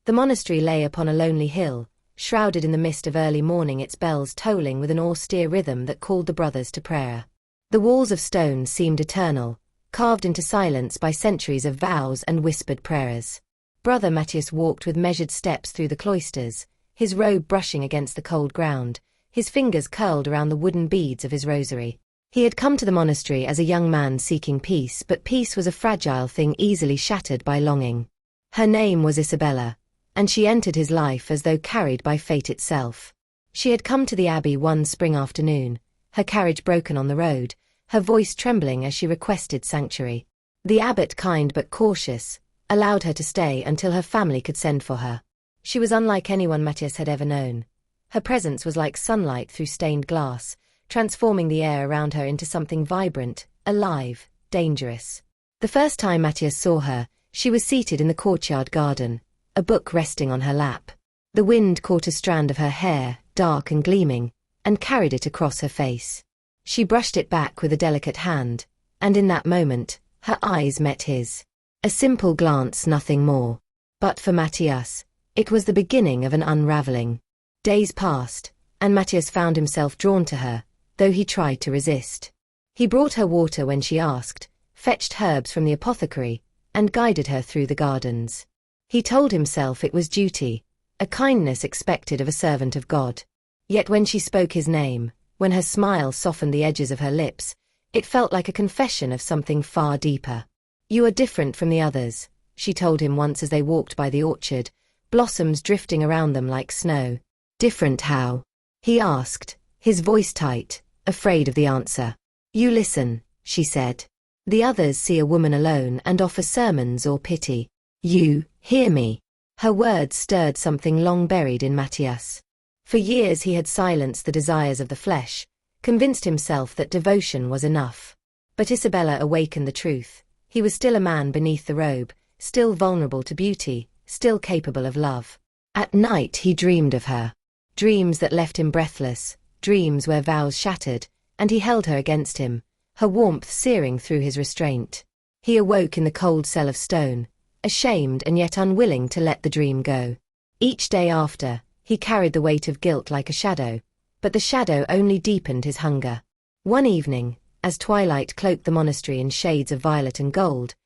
The monastery lay upon a lonely hill, shrouded in the mist of early morning, its bells tolling with an austere rhythm that called the brothers to prayer. The walls of stone seemed eternal, carved into silence by centuries of vows and whispered prayers. Brother Matthias walked with measured steps through the cloisters, his robe brushing against the cold ground, his fingers curled around the wooden beads of his rosary. He had come to the monastery as a young man seeking peace, but peace was a fragile thing easily shattered by longing. Her name was Isabella, and she entered his life as though carried by fate itself. She had come to the abbey one spring afternoon, her carriage broken on the road, her voice trembling as she requested sanctuary. The abbot, kind but cautious, allowed her to stay until her family could send for her. She was unlike anyone Matthias had ever known. Her presence was like sunlight through stained glass, transforming the air around her into something vibrant, alive, dangerous. The first time Matthias saw her, she was seated in the courtyard garden, a book resting on her lap. The wind caught a strand of her hair, dark and gleaming, and carried it across her face. She brushed it back with a delicate hand, and in that moment, her eyes met his. A simple glance, nothing more. But for Matthias, it was the beginning of an unraveling. Days passed, and Matthias found himself drawn to her, though he tried to resist. He brought her water when she asked, fetched herbs from the apothecary, and guided her through the gardens. He told himself it was duty, a kindness expected of a servant of God. Yet when she spoke his name, when her smile softened the edges of her lips, it felt like a confession of something far deeper. "You are different from the others," she told him once as they walked by the orchard, blossoms drifting around them like snow. "Different how?" he asked, his voice tight, afraid of the answer. "You listen," she said. "The others see a woman alone and offer sermons or pity. You hear me." Her words stirred something long buried in Matthias. For years he had silenced the desires of the flesh, convinced himself that devotion was enough. But Isabella awakened the truth. He was still a man beneath the robe, still vulnerable to beauty, still capable of love. At night he dreamed of her. Dreams that left him breathless, dreams where vows shattered, and he held her against him, her warmth searing through his restraint. He awoke in the cold cell of stone, ashamed and yet unwilling to let the dream go. Each day after, he carried the weight of guilt like a shadow, but the shadow only deepened his hunger. One evening, as twilight cloaked the monastery in shades of violet and gold,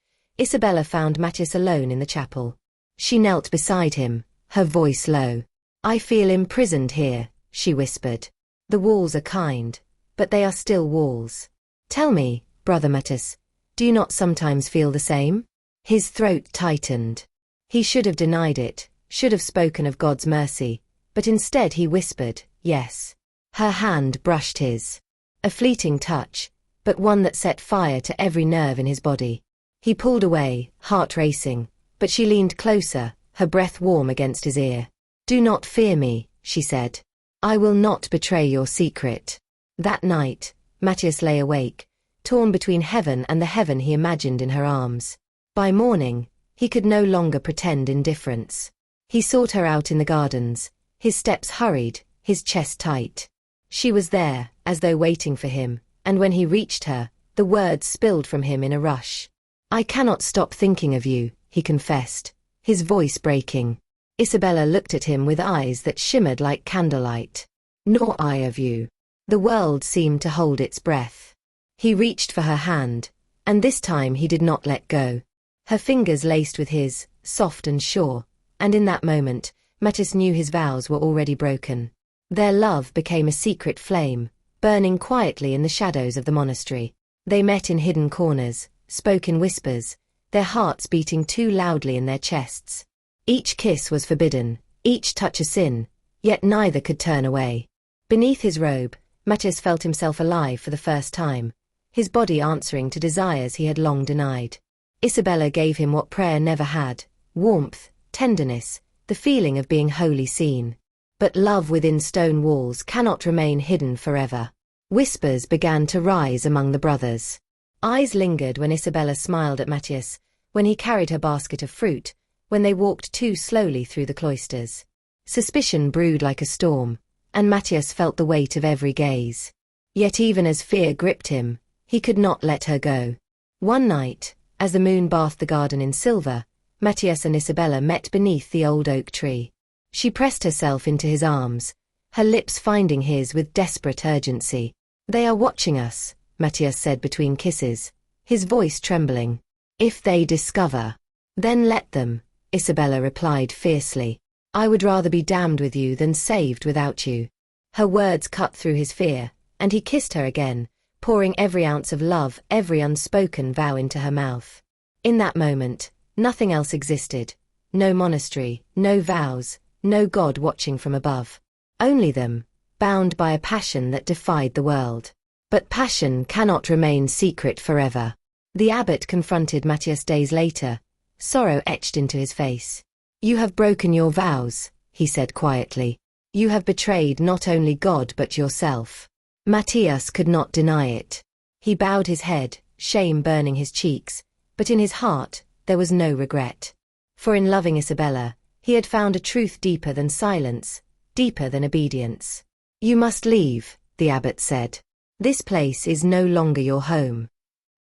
Isabella found Matthias alone in the chapel. She knelt beside him, her voice low. "I feel imprisoned here," she whispered. "The walls are kind, but they are still walls. Tell me, Brother Matthias, do you not sometimes feel the same?" His throat tightened. He should have denied it, should have spoken of God's mercy, but instead he whispered, "Yes." Her hand brushed his. A fleeting touch, but one that set fire to every nerve in his body. He pulled away, heart racing, but she leaned closer, her breath warm against his ear. "Do not fear me," she said. "I will not betray your secret." That night, Matthias lay awake, torn between heaven and the heaven he imagined in her arms. By morning, he could no longer pretend indifference. He sought her out in the gardens, his steps hurried, his chest tight. She was there, as though waiting for him, and when he reached her, the words spilled from him in a rush. "I cannot stop thinking of you," he confessed, his voice breaking. Isabella looked at him with eyes that shimmered like candlelight. "Nor I of you." The world seemed to hold its breath. He reached for her hand, and this time he did not let go. Her fingers laced with his, soft and sure, and in that moment, Matthias knew his vows were already broken. Their love became a secret flame, burning quietly in the shadows of the monastery. They met in hidden corners, spoke in whispers, their hearts beating too loudly in their chests. Each kiss was forbidden, each touch a sin, yet neither could turn away. Beneath his robe, Matthias felt himself alive for the first time, his body answering to desires he had long denied. Isabella gave him what prayer never had: warmth, tenderness, the feeling of being wholly seen. But love within stone walls cannot remain hidden forever. Whispers began to rise among the brothers. Eyes lingered when Isabella smiled at Matthias, when he carried her basket of fruit, when they walked too slowly through the cloisters. Suspicion brewed like a storm, and Matthias felt the weight of every gaze. Yet even as fear gripped him, he could not let her go. One night, as the moon bathed the garden in silver, Matthias and Isabella met beneath the old oak tree. She pressed herself into his arms, her lips finding his with desperate urgency. "They are watching us," Matthias said between kisses, his voice trembling. "If they discover, then let them," Isabella replied fiercely. "I would rather be damned with you than saved without you." Her words cut through his fear, and he kissed her again, pouring every ounce of love, every unspoken vow into her mouth. In that moment, nothing else existed. No monastery, no vows, no God watching from above. Only them, bound by a passion that defied the world. But passion cannot remain secret forever. The abbot confronted Matthias days later, sorrow etched into his face. "You have broken your vows," he said quietly. "You have betrayed not only God but yourself." Matthias could not deny it. He bowed his head, shame burning his cheeks, but in his heart, there was no regret. For in loving Isabella, he had found a truth deeper than silence, deeper than obedience. "You must leave," the abbot said. "This place is no longer your home."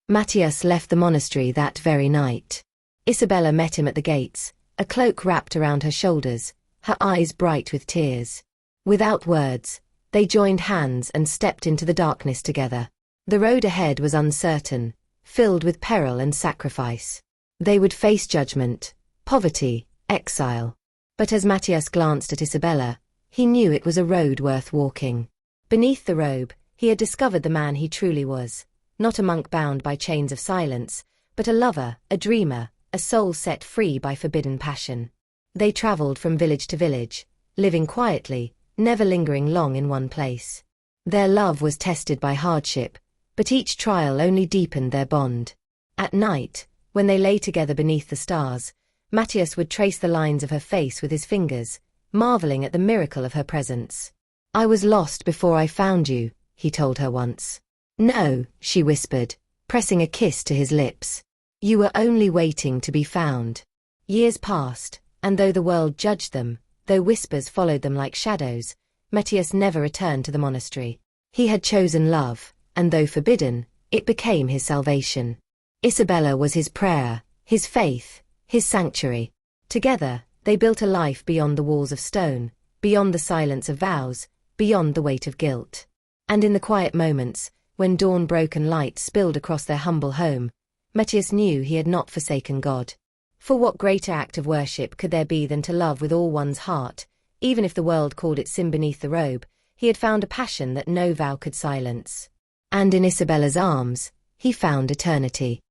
Matthias left the monastery that very night. Isabella met him at the gates, a cloak wrapped around her shoulders, her eyes bright with tears. Without words, they joined hands and stepped into the darkness together. The road ahead was uncertain, filled with peril and sacrifice. They would face judgment, poverty, exile. But as Matthias glanced at Isabella, he knew it was a road worth walking. Beneath the robe, he had discovered the man he truly was, not a monk bound by chains of silence, but a lover, a dreamer, a soul set free by forbidden passion. They traveled from village to village, living quietly, never lingering long in one place. Their love was tested by hardship, but each trial only deepened their bond. At night, when they lay together beneath the stars, Matthias would trace the lines of her face with his fingers, marveling at the miracle of her presence. "I was lost before I found you," he told her once. "No," she whispered, pressing a kiss to his lips. "You were only waiting to be found." Years passed, and though the world judged them, though whispers followed them like shadows, Matthias never returned to the monastery. He had chosen love, and though forbidden, it became his salvation. Isabella was his prayer, his faith, his sanctuary. Together, they built a life beyond the walls of stone, beyond the silence of vows, beyond the weight of guilt. And in the quiet moments, when dawn broke and light spilled across their humble home, Matthias knew he had not forsaken God. For what greater act of worship could there be than to love with all one's heart? Even if the world called it sin beneath the robe, he had found a passion that no vow could silence. And in Isabella's arms, he found eternity.